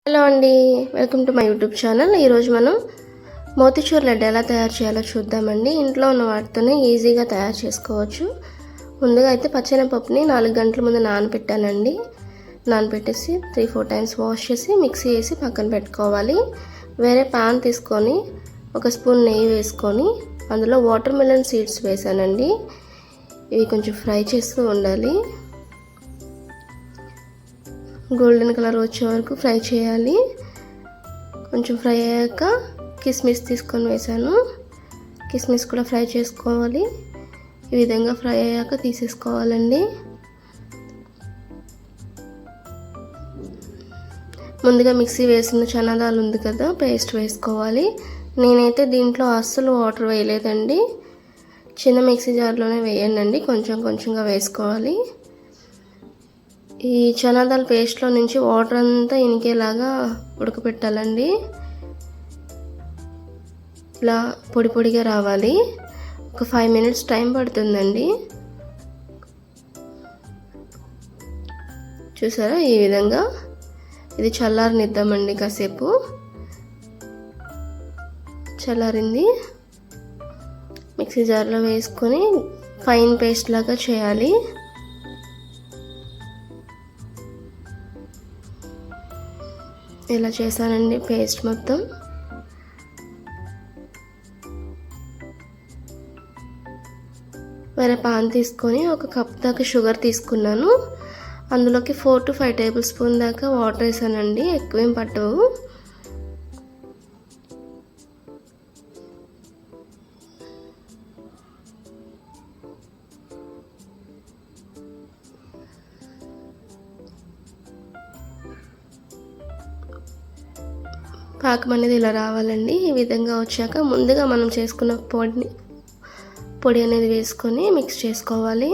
Hello అండి, welcome to my YouTube channel. ఈరోజు మనం మోతీచూర్ లడ్డు ఎలా తయారు చేయాలో చూద్దామండి. ఇంట్లో ఉన్న వాటితోనే ఈజీగా తయారు చేసుకోవచ్చు. ముందుగా అయితే పచ్చెనపప్పుని 4 గంటల ముందు నానబెట్టానండి. నానబెట్టేసి 3-4 టైమ్స్ వాష్ చేసి మిక్సీ వేసి పక్కన పెట్టుకోవాలి. వేరే పాన్ తీసుకొని 1 స్పూన్ నెయ్యి వేసుకొని అందులో వాటర్ మెలన్ సీడ్స్ వేసానండి. ఇవి కొంచెం ఫ్రై చేస్తూ ఉండాలి. గోల్డెన్ కలర్ వచ్చే వరకు ఫ్రై చేయాలి. కొంచెం ఫ్రై అయ్యాక కిస్మిస్ తీసుకొని వేసాను. కిస్మిస్ కూడా ఫ్రై చేసుకోవాలి. ఈ విధంగా ఫ్రై అయ్యాక తీసేసుకోవాలండి. ముందుగా మిక్సీ వేసిన చనాదాలు ఉంది కదా, పేస్ట్ వేసుకోవాలి. నేనైతే దీంట్లో అస్సలు వాటర్ వేయలేదండి. చిన్న మిక్సీ జార్లోనే వేయండి, కొంచెం కొంచెంగా వేసుకోవాలి. ఈ చనాదాల పేస్ట్లో నుంచి వాటర్ అంతా ఇనికేలాగా ఉడకపెట్టాలండి. ఇలా పొడి పొడిగా రావాలి. ఒక 5 మినిట్స్ టైం పడుతుందండి. చూసారా, ఈ విధంగా ఇది చల్లారనిద్దామండి. కాసేపు చల్లారింది. మిక్సీ జార్లో వేసుకొని ఫైన్ పేస్ట్ లాగా చేయాలి. ఇలా చేశానండి పేస్ట్ మొత్తం. వేరే పాన్ తీసుకొని 1 కప్ దాకా షుగర్ తీసుకున్నాను. అందులోకి 4 to 5 టేబుల్ స్పూన్ దాకా వాటర్ వేసానండి. ఎక్కువేం పట్టవు. పాకం అనేది ఇలా రావాలండి. ఈ విధంగా వచ్చాక ముందుగా మనం చేసుకున్న పొడి అనేది వేసుకొని మిక్స్ చేసుకోవాలి.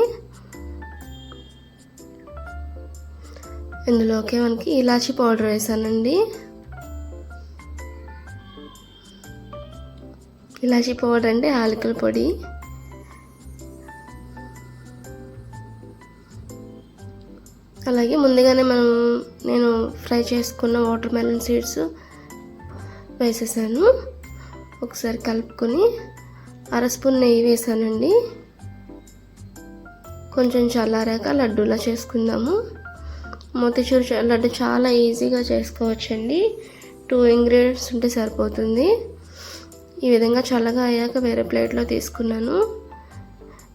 ఇందులోకి మనకి ఇలాచీ పౌడర్ వేసానండి. ఇలాచీ పౌడర్ అంటే యాలకుల పొడి. అలాగే ముందుగానే నేను ఫ్రై చేసుకున్న వాటర్ మెలన్ సీడ్స్ వేసేసాను. ఒకసారి కలుపుకొని 1/2 స్పూన్ నెయ్యి వేసానండి. కొంచెం చల్లారాక లడ్డూలా చేసుకుందాము. మోతీచూర్ లడ్డు చాలా ఈజీగా చేసుకోవచ్చండి. 2 ఇంగ్రీడియంట్స్ ఉంటే సరిపోతుంది. ఈ విధంగా చల్లగా అయ్యాక వేరే ప్లేట్లో తీసుకున్నాను.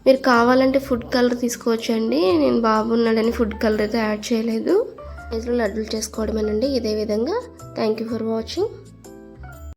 మీరు కావాలంటే ఫుడ్ కలర్ తీసుకోవచ్చండి. నేను బాబు ఉన్నాడని ఫుడ్ కలర్ అయితే యాడ్ చేయలేదు. ఇంట్లో లడ్డూలు చేసుకోవడమేనండి ఇదే విధంగా. Thank you for watching.